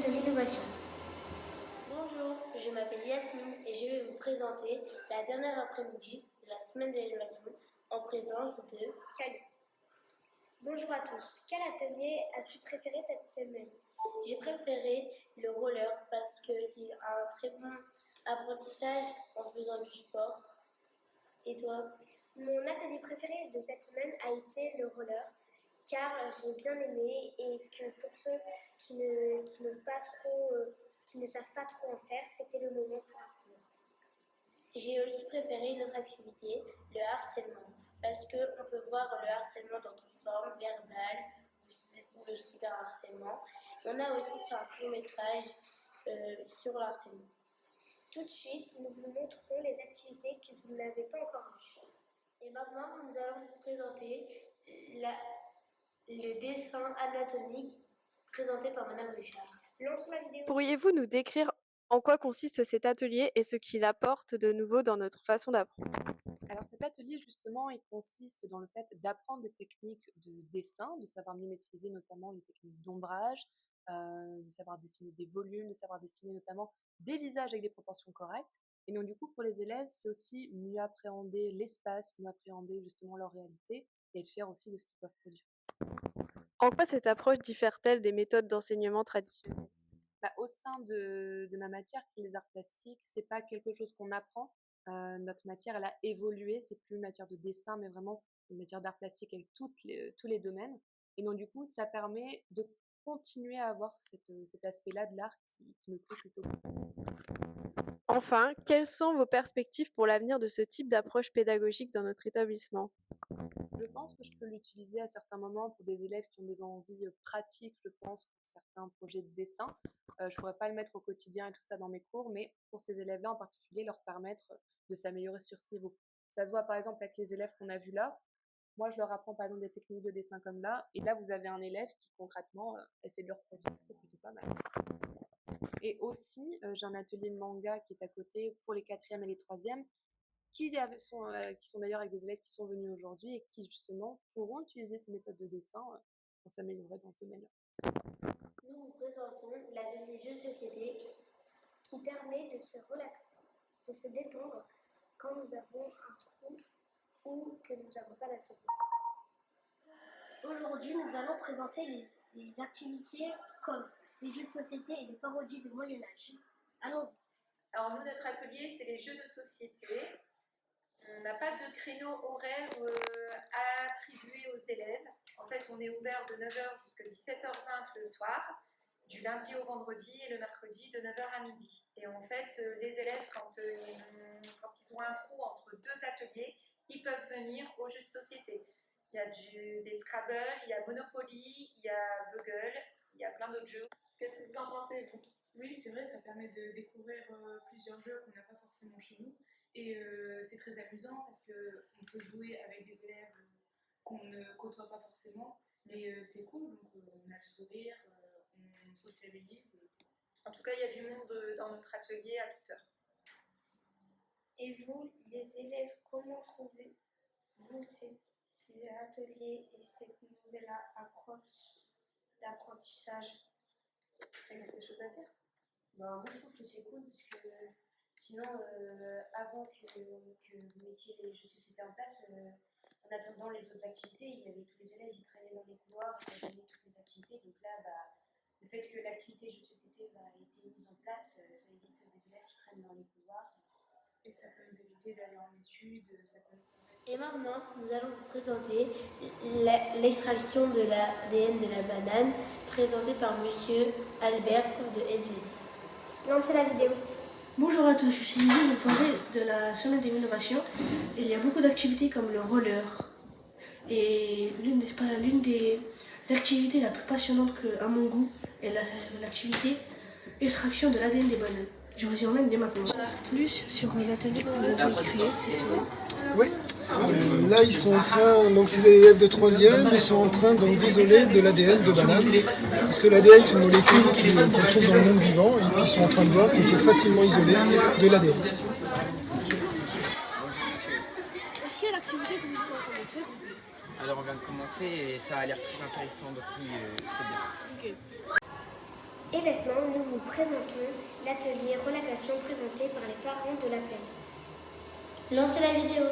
de l'innovation. Bonjour, je m'appelle Yasmine et je vais vous présenter la dernière après-midi de la semaine de l'innovation en présence de Kali. Bonjour à tous. Quel atelier as-tu préféré cette semaine? J'ai préféré le roller parce que c'est un très bon apprentissage en faisant du sport. Et toi? Mon atelier préféré de cette semaine a été le roller, car j'ai bien aimé et que pour ceux qui ne savent pas trop en faire, c'était le moment pour apprendre. J'ai aussi préféré une autre activité, le harcèlement, parce qu'on peut voir le harcèlement dans toute forme, verbal ou le cyberharcèlement. On a aussi fait un court-métrage sur le harcèlement. Tout de suite, nous vous montrons les activités que vous n'avez pas encore vues. Et maintenant, nous allons vous présenter le dessin anatomique présenté par Madame Richard. Lance la vidéo. Pourriez-vous nous décrire en quoi consiste cet atelier et ce qu'il apporte de nouveau dans notre façon d'apprendre? Alors cet atelier justement, il consiste dans le fait d'apprendre des techniques de dessin, de savoir mieux maîtriser notamment les techniques d'ombrage, de savoir dessiner des volumes, de savoir dessiner notamment des visages avec des proportions correctes. Et donc du coup pour les élèves, c'est aussi mieux appréhender l'espace, mieux appréhender justement leur réalité et être fiers aussi de ce qu'ils peuvent produire. En quoi cette approche diffère-t-elle des méthodes d'enseignement traditionnelles? Au sein de ma matière, qui est les arts plastiques, c'est pas quelque chose qu'on apprend. Notre matière, elle a évolué. C'est plus une matière de dessin, mais vraiment une matière d'art plastique avec tous les domaines. Et donc, du coup, ça permet de continuer à avoir cet aspect-là de l'art qui me plaît plutôt. Enfin, quelles sont vos perspectives pour l'avenir de ce type d'approche pédagogique dans notre établissement? Je pense que je peux l'utiliser à certains moments pour des élèves qui ont des envies pratiques, je pense, pour certains projets de dessin. Je ne pourrais pas le mettre au quotidien et tout ça dans mes cours, mais pour ces élèves-là en particulier, leur permettre de s'améliorer sur ce niveau. Ça se voit par exemple avec les élèves qu'on a vus là. Moi, je leur apprends par exemple des techniques de dessin comme là, et là, vous avez un élève qui concrètement essaie de le reproduire. C'est plutôt pas mal. Et aussi, j'ai un atelier de manga qui est à côté pour les 4e et les 3e, qui sont d'ailleurs avec des élèves qui sont venus aujourd'hui et qui justement pourront utiliser ces méthodes de dessin pour s'améliorer dans ce domaine-là. Nous vous présentons l'atelier jeux de société qui permet de se relaxer, de se détendre quand nous avons un trou ou que nous n'avons pas d'atelier. Aujourd'hui, nous allons présenter les activités comme les jeux de société et les parodies de Moyen-Âge. Allons-y. Alors nous, notre atelier, c'est les jeux de société. On n'a pas de créneau horaire à attribuer aux élèves. En fait, on est ouvert de 9h jusqu'à 17h20 le soir, du lundi au vendredi et le mercredi de 9h à midi. Et en fait, les élèves, quand ils ont un trou entre deux ateliers, ils peuvent venir aux jeux de société. Il y a des Scrabble, il y a Monopoly, il y a Bugle, il y a plein d'autres jeux. Qu'est-ce que vous en pensez, vous? Oui, c'est vrai, ça permet de découvrir plusieurs jeux qu'on n'a pas forcément chez nous. Et c'est très amusant parce qu'on peut jouer avec des élèves qu'on ne côtoie pas forcément. Et c'est cool, donc on a le sourire, on sociabilise. En tout cas, il y a du monde dans notre atelier à toute heure. Et vous, les élèves, comment trouvez-vous ces ateliers et cette nouvelle approche d'apprentissage? Il y a quelque chose à dire? Moi, je trouve que c'est cool parce que sinon, avant que vous mettiez les jeux de société en place, en attendant les autres activités, il y avait tous les élèves qui traînaient dans les couloirs, ils attendaient toutes les activités. Donc là, le fait que l'activité jeux de société ait été mise en place, ça évite des élèves qui traînent dans les couloirs. Et ça peut nous éviter d'aller en études, ça peut nous permettre... Et maintenant, nous allons vous présenter l'extraction de l'ADN de la banane, présentée par Monsieur Albert, prof de SVT. Lancez la vidéo. Bonjour à tous, je suis venu vous parler de la semaine de l'innovation. Il y a beaucoup d'activités comme le roller. Et l'une des activités la plus passionnantes à mon goût est l'activité extraction de l'ADN des bananes. Je vous y emmène dès maintenant. Plus sur l'atelier que vous avez créé cette semaine. Oui, là ils sont en train, donc ces élèves de 3e, ils sont en train d'isoler de l'ADN de banane. Parce que l'ADN c'est une molécule qu'on trouve dans le monde vivant et puis ils sont en train de voir qu'on peut facilement isoler de l'ADN. Est-ce que l'activité que vous êtes en train de faire vous plaît? Alors on vient de commencer et ça a l'air très intéressant, donc oui, c'est bien. Ok. Et maintenant, nous vous présentons l'atelier relaxation présenté par les parents de l'appel. Lancez la vidéo.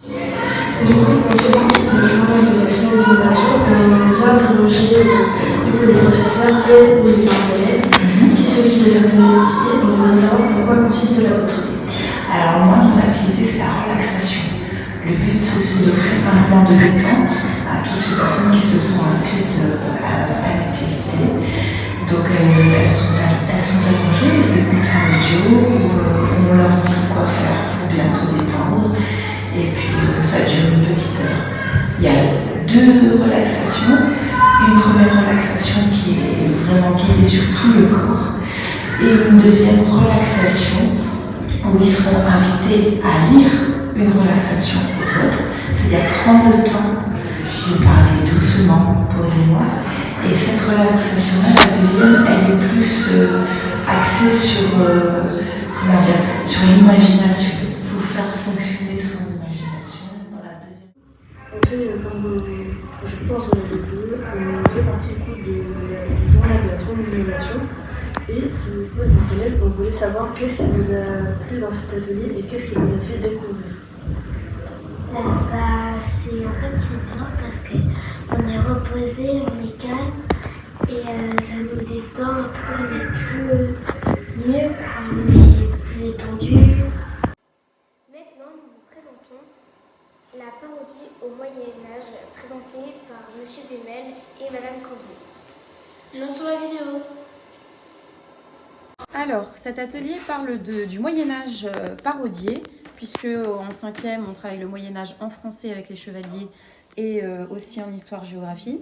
Du coup, on fait partie du journal de la semaine d'innovation. On nous a interrogé les professeurs et les élèves qui s'occupent de certaines activités. On veut savoir en quoi consiste la vôtre. Alors moi, mon activité, c'est la relaxation. Le but, c'est d'offrir un moment de détente à toutes les personnes qui se sont inscrites à l'activité. Donc elles sont allongées, elles écoutent un audio où on leur dit quoi faire pour bien se détendre. Et puis ça dure une petite heure. Il y a 2 relaxations. Une première relaxation qui est vraiment guidée sur tout le corps. Et une deuxième relaxation où ils seront invités à lire une relaxation aux autres. C'est-à-dire prendre le temps de parler doucement, posément. Et cette relaxation-là, la deuxième, elle est plus axée sur, sur l'imagination. Il faut faire fonctionner son imagination dans la deuxième. On fait, comme je pense qu'on a les deux, on fait partie du coup du journal de la semaine d'innovation. Et du coup, les élèves, on voulait savoir qu'est-ce qui vous a plu dans cet atelier et qu'est-ce qui vous a fait découvrir. C'est bien parce qu'on est reposé, on est calme et ça nous détend un peu, on est plus mieux, on est plus détendu. Maintenant, nous vous présentons la parodie au Moyen-Âge présentée par M. Vemel et Mme Cambier. Lançons la vidéo. Alors, cet atelier parle du Moyen-Âge parodié, puisque en 5e, on travaille le Moyen-Âge en français avec les chevaliers et aussi en histoire-géographie.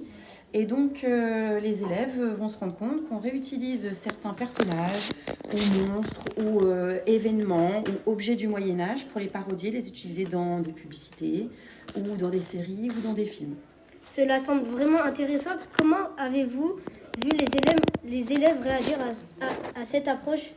Et donc, les élèves vont se rendre compte qu'on réutilise certains personnages, ou monstres, ou événements, ou objets du Moyen-Âge pour les parodier, les utiliser dans des publicités, ou dans des séries, ou dans des films. Cela semble vraiment intéressant. Comment avez-vous vu les élèves réagir à cette approche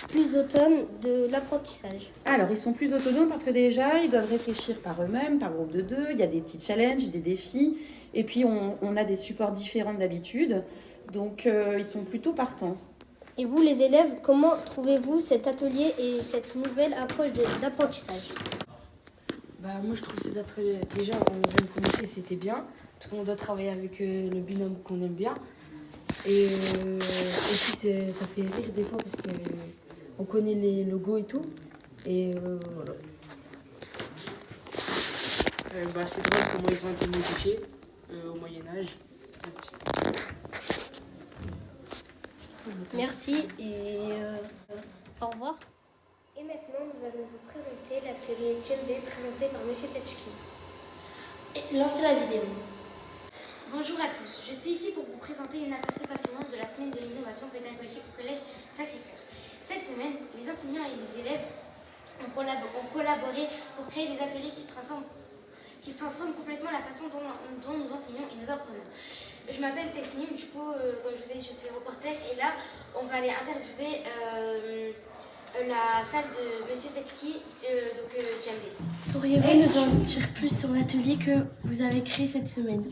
plus autonome de l'apprentissage? Alors, ils sont plus autonomes parce que déjà, ils doivent réfléchir par eux-mêmes, par groupe de 2. Il y a des petits challenges, des défis. Et puis, on a des supports différents d'habitude. Donc, ils sont plutôt partants. Et vous, les élèves, comment trouvez-vous cet atelier et cette nouvelle approche d'apprentissage? Moi, je trouve cet atelier, déjà, on vient de commencer, c'était bien. Parce qu'on doit travailler avec le binôme qu'on aime bien. Et aussi, ça fait rire des fois parce qu'on connaît les logos et tout. Et voilà. C'est drôle comment ils ont été modifiés au Moyen-Âge. Merci et au revoir. Et maintenant, nous allons vous présenter l'atelier djembé présenté par M. Fetchki. Et lancez la vidéo. Bonjour à tous, je suis ici pour vous présenter une aperçu passionnante de la semaine de l'innovation pédagogique au collège Sacré-Cœur. Cette semaine, les enseignants et les élèves ont collaboré pour créer des ateliers qui se transforment complètement la façon dont nous enseignons et nous apprenons. Je m'appelle Tesnim, du coup, comme je vous ai dit, je suis reporter et là, on va aller interviewer la salle de M. Fetchki, donc djembé. Pourriez-vous nous en dire plus sur l'atelier que vous avez créé cette semaine?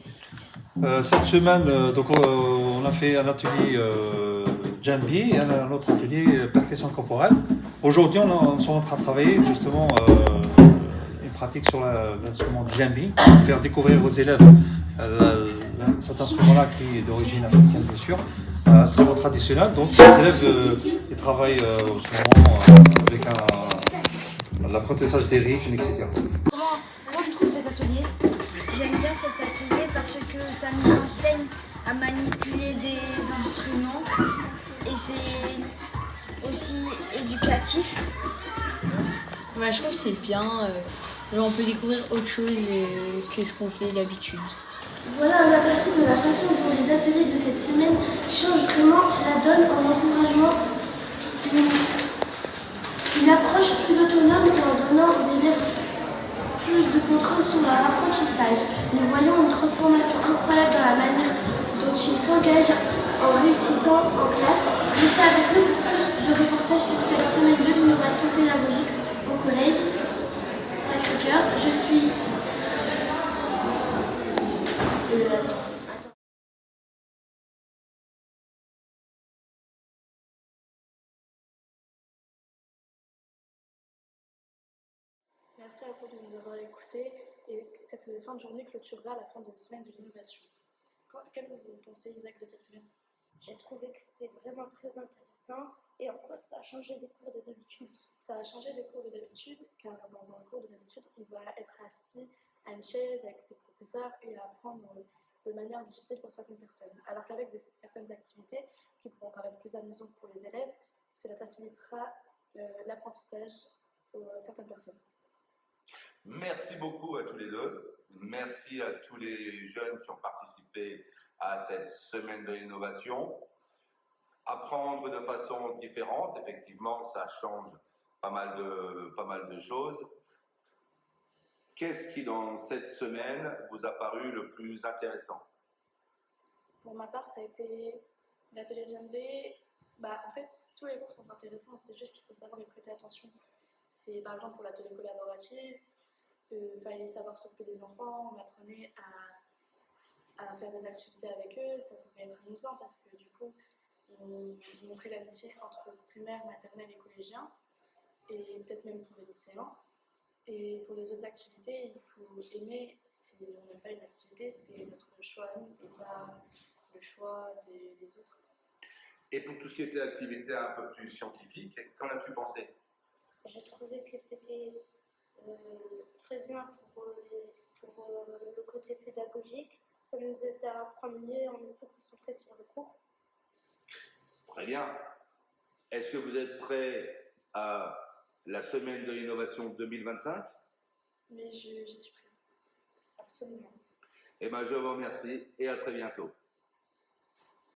Cette semaine, on a fait un atelier djembé et un autre atelier percussion corporelle. Aujourd'hui, on est en train de travailler justement une pratique sur l'instrument djembé, faire découvrir aux élèves cet instrument-là qui est d'origine africaine, bien sûr. Un instrument traditionnel, donc les élèves ils travaillent en ce moment avec l'apprentissage des rythmes, etc. Comment tu trouves cet atelier? J'aime bien cet atelier parce que ça nous enseigne à manipuler des instruments et c'est aussi éducatif. Je trouve que c'est bien, on peut découvrir autre chose que ce qu'on fait d'habitude. Voilà un aperçu de la façon dont les ateliers de cette semaine changent vraiment la donne en encourageant une approche plus autonome et en donnant aux élèves plus de contrôle sur leur apprentissage. Nous voyons une transformation incroyable dans la manière dont ils s'engagent en réussissant en classe. Restez avec nous pour plus de reportages sur cette semaine de l'innovation pédagogique au collège Sacré-Cœur. Je suis... attends. merci à vous de nous avoir écoutés et cette fin de journée clôturera la fin de la semaine de l'innovation. Quel vous pensez, Isaac, de cette semaine? J'ai trouvé que c'était vraiment très intéressant. Et en quoi ça a changé des cours de d'habitude? Ça a changé des cours de d'habitude, car dans un cours de d'habitude, on va être assis à une chaise avec des professeurs et apprendre de manière difficile pour certaines personnes. Alors qu'avec certaines activités qui pourront paraître plus amusantes pour les élèves, cela facilitera l'apprentissage pour certaines personnes. Merci beaucoup à tous les deux. Merci à tous les jeunes qui ont participé à cette semaine de l'innovation. Apprendre de façon différente, effectivement, ça change pas mal de choses. Qu'est-ce qui, dans cette semaine, vous a paru le plus intéressant? Pour ma part, ça a été l'atelier Djembé. En fait, tous les cours sont intéressants, c'est juste qu'il faut savoir y prêter attention. C'est par exemple pour l'atelier collaboratif, il fallait savoir s'occuper des enfants, on apprenait à faire des activités avec eux, ça pouvait être amusant parce que du coup, on montrait l'amitié entre primaire, maternelle et collégiens, et peut-être même pour les lycéens. Et pour les autres activités, il faut aimer. Si on n'aime pas une activité, c'est notre choix à nous et pas le choix des autres. Et pour tout ce qui était activité un peu plus scientifique, qu'en as-tu pensé? J'ai trouvé que c'était très bien pour le côté pédagogique. Ça nous aide à apprendre mieux, on est plus concentré sur le cours. Très bien. Est-ce que vous êtes prêts à la semaine de l'innovation 2025? Mais j'y suis prête. Absolument. Eh bien, je vous remercie et à très bientôt.